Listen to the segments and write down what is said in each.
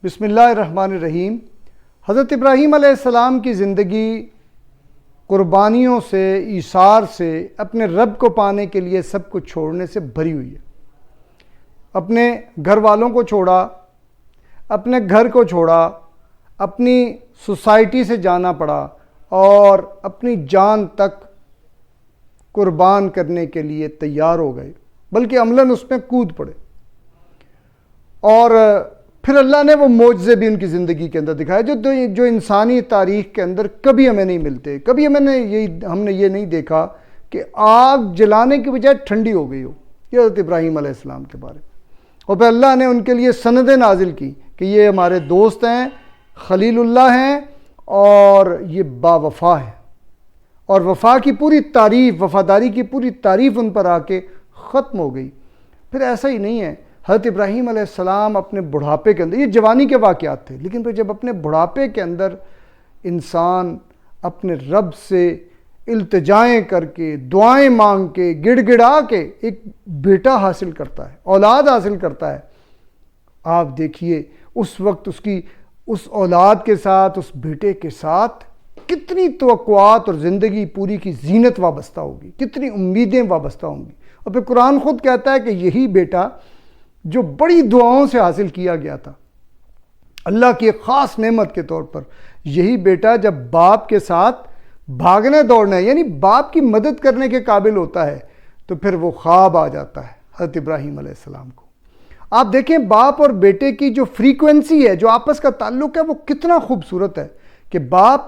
بسم اللہ الرحمن الرحیم۔ حضرت ابراہیم علیہ السلام کی زندگی قربانیوں سے، ایثار سے، اپنے رب کو پانے کے لیے سب کچھ چھوڑنے سے بھری ہوئی ہے۔ اپنے گھر والوں کو چھوڑا، اپنے گھر کو چھوڑا، اپنی سوسائٹی سے جانا پڑا اور اپنی جان تک قربان کرنے کے لیے تیار ہو گئے، بلکہ عملاً اس میں کود پڑے۔ اور پھر اللہ نے وہ معجزے بھی ان کی زندگی کے اندر دکھائے جو انسانی تاریخ کے اندر کبھی ہمیں نہیں ملتے۔ کبھی ہم نے یہ نہیں دیکھا کہ آگ جلانے کی بجائے ٹھنڈی ہو گئی ہو۔ یہ حضرت ابراہیم علیہ السلام کے بارے میں۔ اور پھر اللہ نے ان کے لیے سندیں نازل کی کہ یہ ہمارے دوست ہیں، خلیل اللہ ہیں اور یہ با وفا ہیں۔ اور وفا کی پوری تعریف، وفاداری کی پوری تعریف ان پر آ کے ختم ہو گئی۔ پھر ایسا ہی نہیں ہے، حضرت ابراہیم علیہ السلام اپنے بڑھاپے کے اندر، یہ جوانی کے واقعات تھے، لیکن پھر جب اپنے بڑھاپے کے اندر انسان اپنے رب سے التجائیں کر کے، دعائیں مانگ کے، گڑ گڑا کے ایک بیٹا حاصل کرتا ہے، اولاد حاصل کرتا ہے، آپ دیکھیے اس وقت اس اولاد کے ساتھ، اس بیٹے کے ساتھ کتنی توقعات اور زندگی پوری کی زینت وابستہ ہوگی، کتنی امیدیں وابستہ ہوں گی۔ اور پھر قرآن خود کہتا ہے کہ یہی بیٹا جو بڑی دعاؤں سے حاصل کیا گیا تھا، اللہ کی ایک خاص نعمت کے طور پر، یہی بیٹا جب باپ کے ساتھ بھاگنے دوڑنے، یعنی باپ کی مدد کرنے کے قابل ہوتا ہے، تو پھر وہ خواب آ جاتا ہے حضرت ابراہیم علیہ السلام کو۔ آپ دیکھیں باپ اور بیٹے کی جو فریکوینسی ہے، جو آپس کا تعلق ہے، وہ کتنا خوبصورت ہے کہ باپ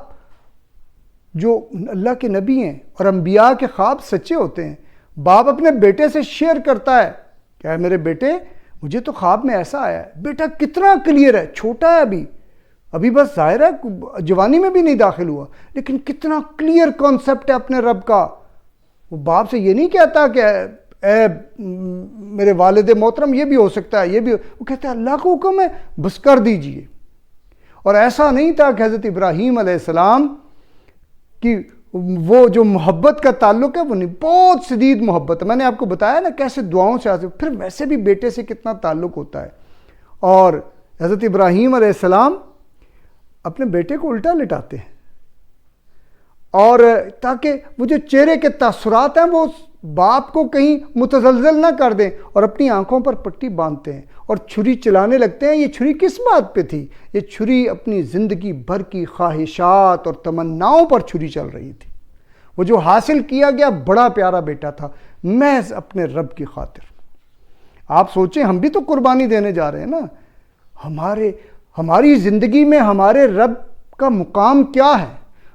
جو اللہ کے نبی ہیں اور انبیاء کے خواب سچے ہوتے ہیں، باپ اپنے بیٹے سے شیئر کرتا ہے کہ اے میرے بیٹے، مجھے تو خواب میں ایسا آیا ہے۔ بیٹا کتنا کلیئر ہے، چھوٹا ہے ابھی بس ظاہر ہے جوانی میں بھی نہیں داخل ہوا، لیکن کتنا کلیئر کانسیپٹ ہے اپنے رب کا۔ وہ باپ سے یہ نہیں کہتا کہ اے میرے والد محترم یہ بھی ہو سکتا ہے، یہ بھی وہ کہتا ہے اللہ کا حکم ہے بس کر دیجئے۔ اور ایسا نہیں تھا کہ حضرت ابراہیم علیہ السلام کی وہ جو محبت کا تعلق ہے وہ نہیں، بہت شدید محبت ہے۔ میں نے آپ کو بتایا نا کیسے دعاؤں سے حاصل، پھر ویسے بھی بیٹے سے کتنا تعلق ہوتا ہے۔ اور حضرت ابراہیم علیہ السلام اپنے بیٹے کو الٹا لٹاتے ہیں، اور تاکہ وہ جو چہرے کے تاثرات ہیں وہ باپ کو کہیں متزلزل نہ کر دیں، اور اپنی آنکھوں پر پٹی باندھتے ہیں اور چھری چلانے لگتے ہیں۔ یہ چھری کس بات پہ تھی؟ یہ چھری اپنی زندگی بھر کی خواہشات اور تمناؤں پر چھری چل رہی تھی۔ وہ جو حاصل کیا گیا بڑا پیارا بیٹا تھا، محض اپنے رب کی خاطر۔ آپ سوچیں ہم بھی تو قربانی دینے جا رہے ہیں نا۔ ہماری زندگی میں ہمارے رب کا مقام کیا ہے؟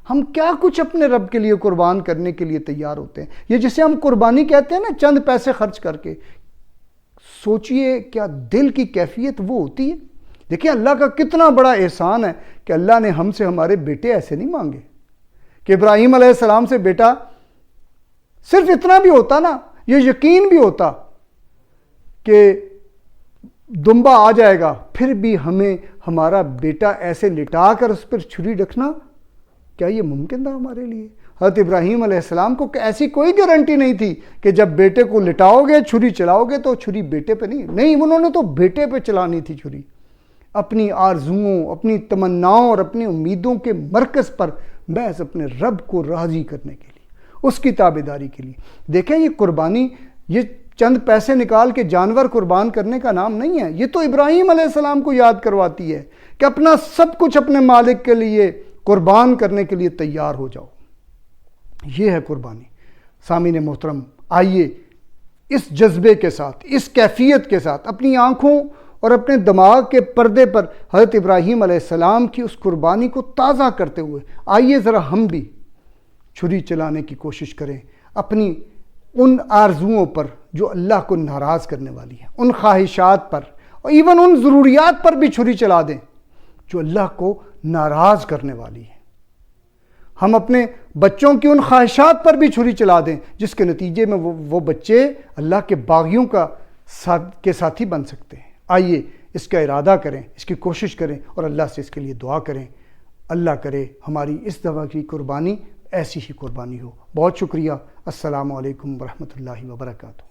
ہم کیا کچھ اپنے رب کے لیے قربان کرنے کے لیے تیار ہوتے ہیں؟ یہ جسے ہم قربانی کہتے ہیں نا، چند پیسے خرچ کر کے، سوچئے کیا دل کی کیفیت وہ ہوتی ہے؟ دیکھیں اللہ کا کتنا بڑا احسان ہے کہ اللہ نے ہم سے ہمارے بیٹے ایسے نہیں مانگے کہ ابراہیم علیہ السلام سے بیٹا صرف اتنا بھی ہوتا نا، یہ یقین بھی ہوتا کہ دمبا آ جائے گا، پھر بھی ہمیں ہمارا بیٹا ایسے لٹا کر اس پر چھری رکھنا، کیا یہ ممکن تھا ہمارے لیے؟ حضرت ابراہیم علیہ السلام کو ایسی کوئی گارنٹی نہیں تھی کہ جب بیٹے کو لٹاؤ گے، چھری چلاؤ گے تو چھری بیٹے پہ نہیں، انہوں نے تو بیٹے پہ چلانی تھی چھری، اپنی آرزوؤں، اپنی تمناؤں اور اپنی امیدوں کے مرکز پر، محض اپنے رب کو راضی کرنے کے لیے، اس کی تابعداری کے لیے۔ دیکھیں یہ قربانی، یہ چند پیسے نکال کے جانور قربان کرنے کا نام نہیں ہے، یہ تو ابراہیم علیہ السلام کو یاد کرواتی ہے کہ اپنا سب کچھ اپنے مالک کے لیے قربان کرنے کے لیے تیار ہو جاؤ۔ یہ ہے قربانی۔ سامعین محترم، آئیے اس جذبے کے ساتھ، اس کیفیت کے ساتھ، اپنی آنکھوں اور اپنے دماغ کے پردے پر حضرت ابراہیم علیہ السلام کی اس قربانی کو تازہ کرتے ہوئے آئیے ذرا ہم بھی چھری چلانے کی کوشش کریں، اپنی ان آرزوؤں پر جو اللہ کو ناراض کرنے والی ہیں، ان خواہشات پر، اور ایون ان ضروریات پر بھی چھری چلا دیں جو اللہ کو ناراض کرنے والی ہے۔ ہم اپنے بچوں کی ان خواہشات پر بھی چھری چلا دیں جس کے نتیجے میں وہ بچے اللہ کے باغیوں کے ساتھی بن سکتے ہیں۔ آئیے اس کا ارادہ کریں، اس کی کوشش کریں اور اللہ سے اس کے لیے دعا کریں۔ اللہ کرے ہماری اس دفعہ کی قربانی ایسی ہی قربانی ہو۔ بہت شکریہ۔ السلام علیکم ورحمۃ اللہ وبرکاتہ۔